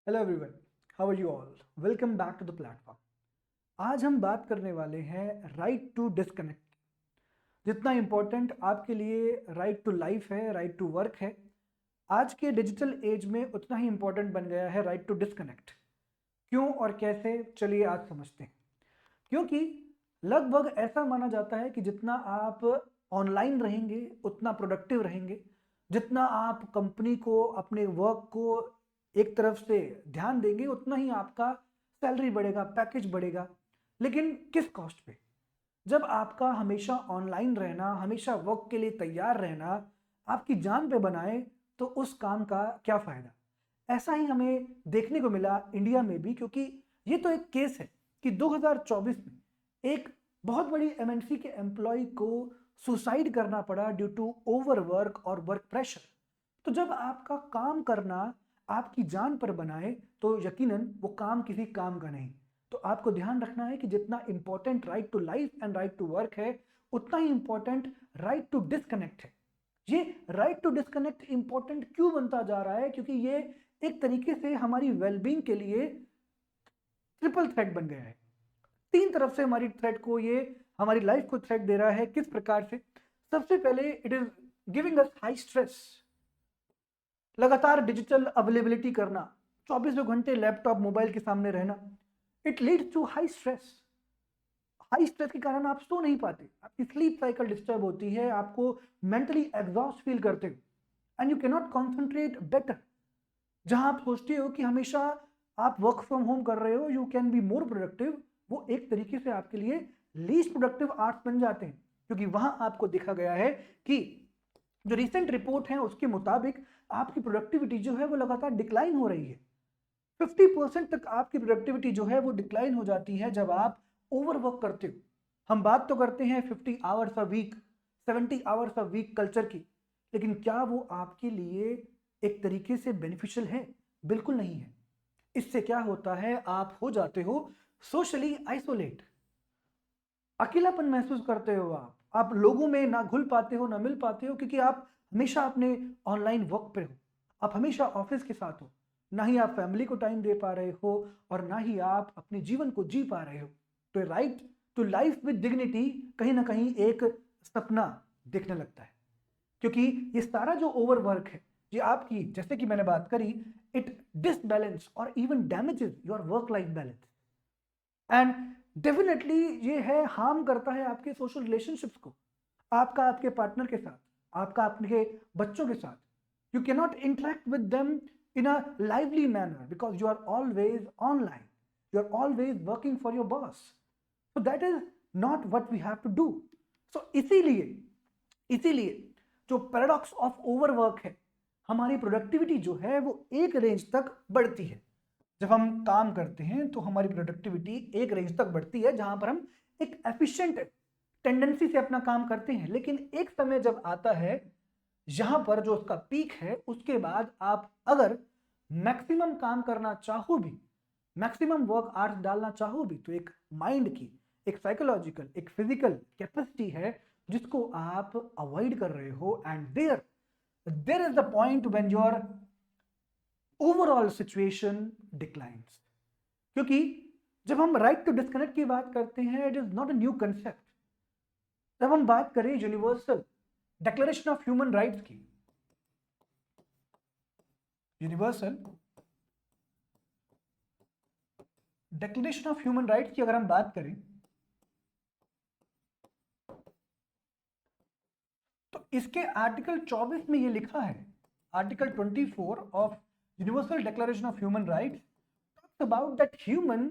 Hello everyone, how are you all? Welcome back to the platform. आज हम बात करने वाले हैं राइट टू डिस्कनेक्ट। जितना इम्पोर्टेंट आपके लिए राइट टू लाइफ है, राइट टू वर्क है, आज के डिजिटल एज में उतना ही इम्पोर्टेंट बन गया है राइट टू डिस्कनेक्ट। क्यों और कैसे, चलिए आज समझते हैं। क्योंकि लगभग ऐसा माना जाता है कि जितना आप ऑनलाइन रहेंगे उतना प्रोडक्टिव रहेंगे, जितना आप कंपनी को, अपने वर्क को एक तरफ से ध्यान देंगे, उतना ही आपका सैलरी बढ़ेगा, पैकेज बढ़ेगा। लेकिन किस कॉस्ट पे? जब आपका हमेशा ऑनलाइन रहना, हमेशा वर्क के लिए तैयार रहना आपकी जान पे बनाए, तो उस काम का क्या फायदा? ऐसा ही हमें देखने को मिला इंडिया में भी, क्योंकि ये तो एक केस है कि 2024 में एक बहुत बड़ी एमएनसी के एम्प्लॉय को सुसाइड करना पड़ा ड्यू टू ओवरवर्क और वर्क प्रेशर। तो जब आपका काम करना आपकी जान पर बनाए, तो यकीनन वो काम किसी काम का नहीं। तो आपको ध्यान रखना है कि जितना important right to life and right to work है, उतना ही इंपॉर्टेंट राइट टू डिस्कनेक्ट है। ये राइट टू डिस्कनेक्ट इंपॉर्टेंट क्यों बनता जा रहा है? क्योंकि ये एक तरीके से हमारी वेलबींग के लिए ट्रिपल थ्रेट बन गया है। तीन तरफ से हमारी थ्रेट को, ये हमारी लाइफ को थ्रेट दे रहा है। किस प्रकार से? सबसे पहले, it is giving us high stress. लगातार डिजिटल अवेलेबिलिटी करना, 24 घंटे लैपटॉप मोबाइल के सामने रहना, it leads to high stress. High stress के कारण आप सो नहीं पाते, आपकी स्लीप साइकिल डिस्टर्ब होती है, आपको मेंटली एग्जॉस्ट फील करते हो and you can not concentrate better. जहां आप सोचते हो कि हमेशा आप वर्क फ्रॉम होम कर रहे हो, you can be more productive, वो एक तरीके से आपके लिए लीस्ट प्रोडक्टिव आवर्स बन जाते हैं। क्योंकि वहां आपको देखा गया है कि जो रिसेंट रिपोर्ट है उसके मुताबिक आपकी प्रोडक्टिविटी जो है वो लगातार डिक्लाइन हो रही है। 50% तक आपकी प्रोडक्टिविटी जो है वो डिक्लाइन हो जाती है जब आप ओवरवर्क करते हो। हम बात तो करते हैं 50 hours a week, 70 hours a week culture की, लेकिन क्या वो आपके लिए एक तरीके से बेनिफिशियल है? बिल्कुल नहीं है। इससे क्या होता है, आप हो जाते हो सोशली आइसोलेट, अकेलापन महसूस करते हो। आप लोगों में ना घुल पाते हो, ना मिल पाते हो, क्योंकि आप हमेशा अपने ऑनलाइन वर्क पे हो, आप हमेशा ऑफिस के साथ हो। ना ही आप फैमिली को टाइम दे पा रहे हो और ना ही आप अपने जीवन को जी पा रहे हो। तो right to life with dignity कहीं ना कहीं एक सपना दिखने लगता है। क्योंकि ये सारा जो ओवरवर्क है, ये आपकी, जैसे कि मैंने बात करी, इट डिसबैलेंस और even damages your work life balance. And definitely ये है, हार्म करता है आपके सोशल रिलेशनशिप्स को, आपका आपके पार्टनर के साथ, आपका आपके बच्चों के साथ। You can not interact with them in a lively manner because you are always online, you are always working for your boss. So that is not what we have to do. So इसीलिए इसीलिए जो paradox of overwork है, हमारी productivity जो है वो एक range तक बढ़ती है। जब हम काम करते हैं तो हमारी प्रोडक्टिविटी एक रेंज तक बढ़ती है जहां पर हम एक एफिशिएंट टेंडेंसी से अपना काम करते हैं। लेकिन एक समय जब आता है यहां पर जो उसका पीक है, उसके बाद आप अगर मैक्सिमम काम करना चाहो भी, मैक्सिमम वर्क आवर्स डालना चाहो भी, तो एक माइंड की, एक साइकोलॉजिकल, एक फिजिकल कैपेसिटी है जिसको आप अवॉइड कर रहे हो। And there is the point when your overall situation declines. क्योंकि जब हम राइट टू डिस्कनेक्ट की बात करते हैं, it is not a new concept. जब हम बात करें universal declaration of human rights की, universal declaration of human rights की अगर हम बात करें, तो इसके आर्टिकल 24 में ये लिखा है, article 24 of universal declaration of human rights talks about that human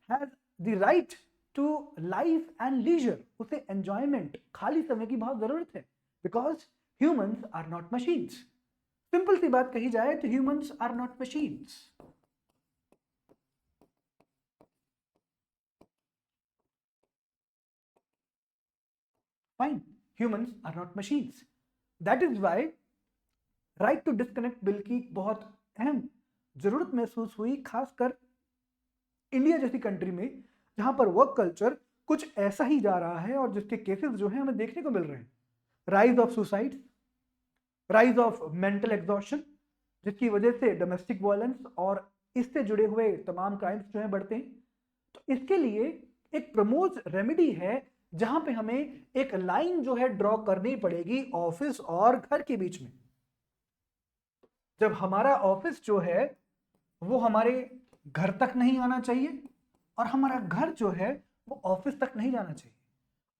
has the right to life and leisure। उसे एंजॉयमेंट, खाली समय की बहुत जरूरत है, because humans are not machines. Simple सी बात कही जाए तो humans are not machines. Fine, humans are not machines. That is why right to disconnect bill की बहुत अहम जरूरत महसूस हुई, खासकर इंडिया जैसी कंट्री में, जहां पर वर्क कल्चर कुछ ऐसा ही जा रहा है और जिसके केसेस जो है हमें देखने को मिल रहे हैं। Rise of suicide, rise of mental exhaustion, जिसकी वजह से डोमेस्टिक वायलेंस और इससे जुड़े हुए तमाम क्राइम्स जो है बढ़ते हैं। तो इसके लिए एक प्रमोज रेमेडी है जहां पे हमें एक लाइन जो है ड्रॉ करनी पड़ेगी ऑफिस और घर के बीच में। जब हमारा ऑफिस जो है वो हमारे घर तक नहीं आना चाहिए और हमारा घर जो है वो ऑफिस तक नहीं जाना चाहिए।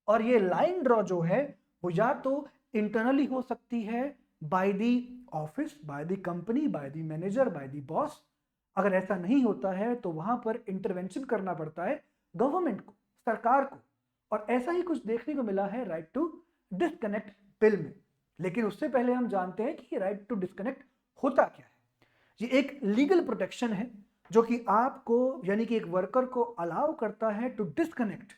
और ये लाइन ड्रॉ जो है वो या तो इंटरनली हो सकती है by the office, by the company, by the manager, by the boss. अगर ऐसा नहीं होता है तो वहां पर इंटरवेंशन करना पड़ता है गवर्नमेंट को, सरकार को। और ऐसा ही कुछ देखने को मिला है राइट टू डिस्कनेक्ट बिल में। लेकिन उससे पहले हम जानते हैं कि राइट टू डिस्कनेक्ट होता क्या है। ये एक लीगल प्रोटेक्शन है जो कि आपको यानी कि एक वर्कर को अलाउ करता है टू डिस्कनेक्ट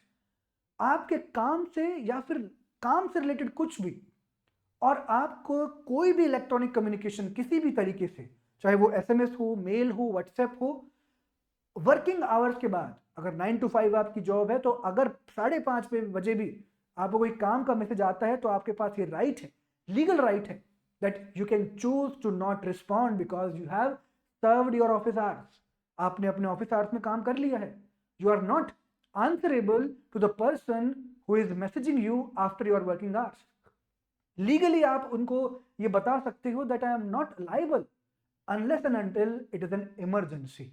आपके काम से या फिर काम से रिलेटेड कुछ भी, और आपको कोई भी इलेक्ट्रॉनिक कम्युनिकेशन किसी भी तरीके से, चाहे वो एसएमएस हो, मेल हो, व्हाट्सएप हो, वर्किंग आवर्स के बाद, अगर 9 to 5 आपकी जॉब है तो अगर 5:30 बजे भी आपको कोई काम का मैसेज आता है तो आपके पास ये राइट है, लीगल राइट है, that you can choose to not respond because you have served your office hours. आपने अपने ऑफिस आवर्स में काम कर लिया है। You are not answerable to the person who is messaging you after your working hours. Legally आप उनको ये बता सकते हो that I am not liable unless and until it is an emergency.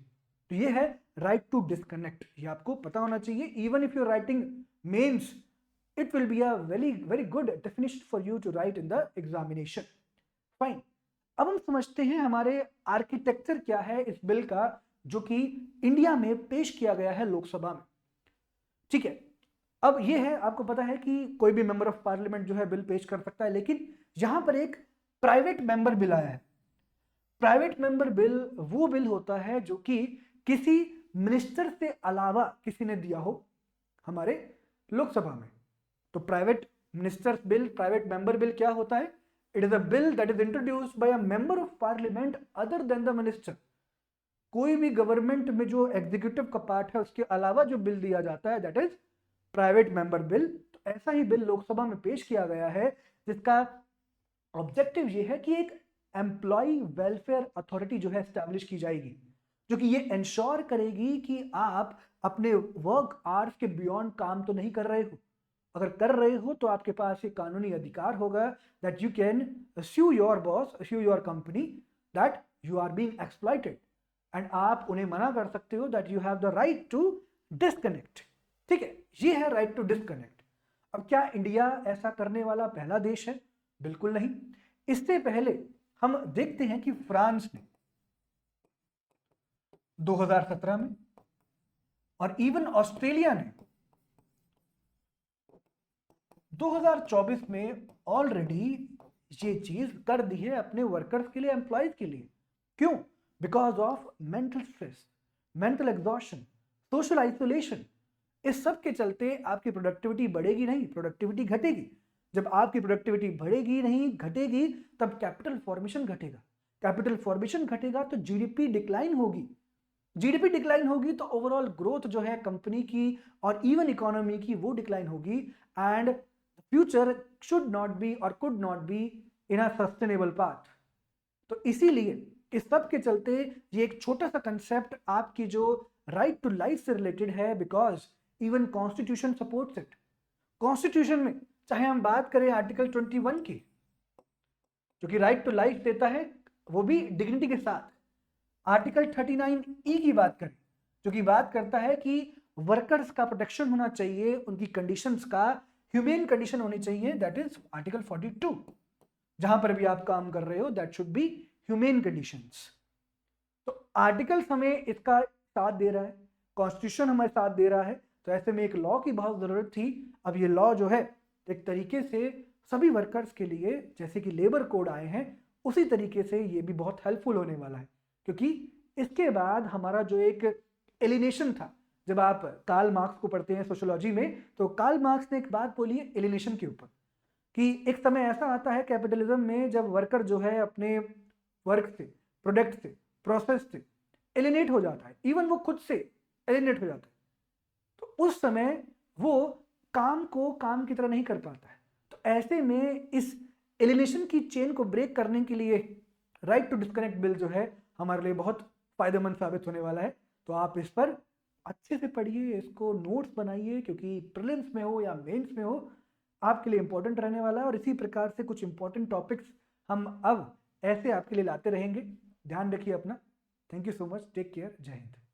तो ये है right to disconnect, ये आपको पता होना चाहिए. Even if you're writing mains, it will be a very good definition for you to write in the examination. Fine. अब हम समझते हैं हमारे आर्किटेक्चर क्या है इस बिल का जो कि इंडिया में पेश किया गया है लोकसभा में। ठीक है, अब ये है, आपको पता है कि कोई भी मेंबर ऑफ पार्लियामेंट जो है बिल पेश कर सकता है, लेकिन यहां पर एक प्राइवेट मेंबर बिल आया है। प्राइवेट मेंबर बिल वो बिल होता है जो कि किसी मिनिस्टर से अलावा किसी ने दिया हो हमारे लोकसभा में। तो private ministers bill, private member bill क्या होता है? It is a bill that is introduced by a member of parliament other than the minister. कोई भी गवर्नमेंट में जो एग्जीक्यूटिव का पार्ट है उसके अलावा जो बिल दिया जाता है that is private member bill. तो ऐसा ही बिल लोकसभा में पेश किया गया है जिसका ऑब्जेक्टिव ये है कि एक एम्प्लॉय वेलफेयर अथॉरिटी जो है एस्टैब्लिश की जाएगी, जो कि ये इंश्योर करेगी कि आप अपने वर्क आवर्स के बियॉन्ड काम तो नहीं कर रहे हो। अगर कर रहे हो तो आपके पास एक कानूनी अधिकार होगा that you can sue your boss, sue your company that you are being exploited, and आप उन्हें मना कर सकते हो that you have the right to disconnect. ठीक है, ये है राइट टू डिस्कनेक्ट। अब क्या इंडिया ऐसा करने वाला पहला देश है? बिल्कुल नहीं। इससे पहले हम देखते हैं कि फ्रांस ने 2017 में और इवन ऑस्ट्रेलिया ने 2024 में ऑलरेडी ये चीज कर दी है अपने वर्कर्स के लिए, एम्प्लॉयज के लिए। क्यों? Because of mental stress, mental exhaustion, social isolation. इस सब के चलते आपकी प्रोडक्टिविटी बढ़ेगी नहीं, प्रोडक्टिविटी घटेगी। जब आपकी प्रोडक्टिविटी बढ़ेगी नहीं, घटेगी, तब कैपिटल फॉर्मेशन घटेगा। कैपिटल फॉर्मेशन घटेगा तो जीडीपी डिक्लाइन होगी। जीडीपी डिक्लाइन होगी तो ओवरऑल ग्रोथ जो है कंपनी की और इवन इकोनॉमी की वो डिक्लाइन होगी, and future should not be और could not be in a sustainable path. तो इसीलिए इस सब के चलते ये एक छोटा सा कंसेप्ट आपकी जो राइट टू लाइफ से रिलेटेड है, because even constitution supports it. Constitution में चाहे हम बात करें आर्टिकल 21 की जो कि राइट टू लाइफ देता है, वो भी डिग्निटी के साथ। आर्टिकल 39E की बात करें जो कि बात करता है कि वर्कर्स का प्रोटेक्शन होना चाहिए, उनकी कंडीशंस का ह्यूमेन कंडीशन होनी चाहिए, दैट इज आर्टिकल 42। जहां पर भी आप काम कर रहे हो that should be humane conditions. तो आर्टिकल्स हमें इसका साथ दे रहा है, कॉन्स्टिट्यूशन हमें साथ दे रहा है, तो ऐसे में एक लॉ की बहुत जरूरत थी। अब ये लॉ जो है एक तरीके से सभी वर्कर्स के लिए, जैसे कि लेबर कोड आए हैं उसी तरीके से ये भी बहुत हेल्पफुल होने वाला है। क्योंकि इसके बाद हमारा जो एक एलिनेशन था, जब आप कार्ल मार्क्स को पढ़ते हैं सोशियोलॉजी में, तो कार्ल मार्क्स ने एक बात बोली है एलिनेशन के ऊपर कि एक समय ऐसा आता है कैपिटलिज्म में जब वर्कर जो है अपने वर्क से, प्रोडक्ट से, प्रोसेस से एलिनेट हो जाता है, इवन वो खुद से एलिनेट हो जाता है, तो उस समय वो काम को काम की तरह नहीं कर पाता है। तो ऐसे में इस एलिनेशन की चेन को ब्रेक करने के लिए राइट टू डिस्कनेक्ट बिल जो है हमारे लिए बहुत फ़ायदेमंद साबित होने वाला है। तो आप इस पर अच्छे से पढ़िए, इसको नोट्स बनाइए, क्योंकि प्रीलिम्स में हो या मेंस में हो आपके लिए इम्पोर्टेंट रहने वाला है। और इसी प्रकार से कुछ इम्पोर्टेंट टॉपिक्स हम अब ऐसे आपके लिए लाते रहेंगे। ध्यान रखिए अपना। Thank you so much, take care, Jai Hind.